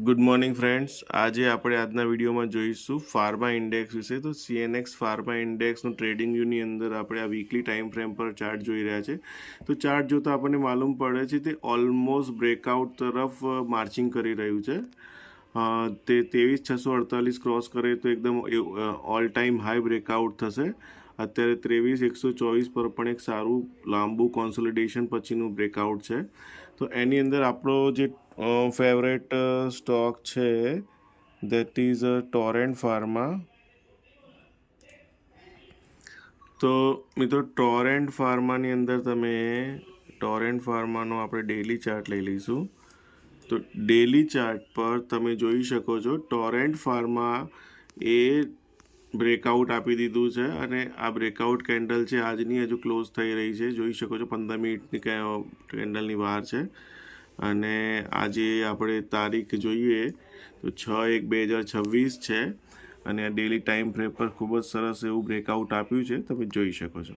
Good morning friends. આજે આપણે આજના વિડીયોમાં જોઈશું ફાર્મા ઇન્ડેક્સ વિશે. તો CNX ફાર્મા ઇન્ડેક્સનું ટ્રેડિંગ વ્યૂની અંદર આપણે આ વીકલી ટાઈમ ફ્રેમ પર ચાર્ટ જોઈ રહ્યા છે. તો ચાર્ટ જોતાં આપણને માલુમ પડે છે તે ઓલમોસ્ટ બ્રેકઆઉટ તરફ માર્ચિંગ કરી રહ્યું છે. તે 23,648 ક્રોસ કરે તો એકદમ ઓલ ટાઈમ હાઈ બ્રેકઆઉટ થશે. અત્યારે 23,124 પર પણ એક સારું લાંબુ કોન્સોલિડેશન પછીનું બ્રેકઆઉટ છે. તો એની અંદર આપણો જે ફેવરેટ સ્ટોક છે દેટ ઇઝ ટોરેન્ટ ફાર્મા. તો મિત્રો ટોરેન્ટ ફાર્માની અંદર ટોરેન્ટ ફાર્માનો આપણે ડેલી ચાર્ટ લઈ લઈશું. તો ડેલી ચાર્ટ પર તમે જોઈ શકો છો ટોરેન્ટ ફાર્મા એ બ્રેકઆઉટ આપી દીધું છે અને આ બ્રેકઆઉટ કેન્ડલ છે આજની હજુ ક્લોઝ થઈ રહી છે. જોઈ શકો છો 15 મિનિટની કેન્ડલની વાર છે. અને આજે આપણે તારીખ જોઈએ તો 6/1/2026 છે અને આ ડેલી ટાઈમ ફ્રેમ પર ખૂબ જ સરસ એવું બ્રેકઆઉટ આપ્યું છે, તમે જોઈ શકો છો.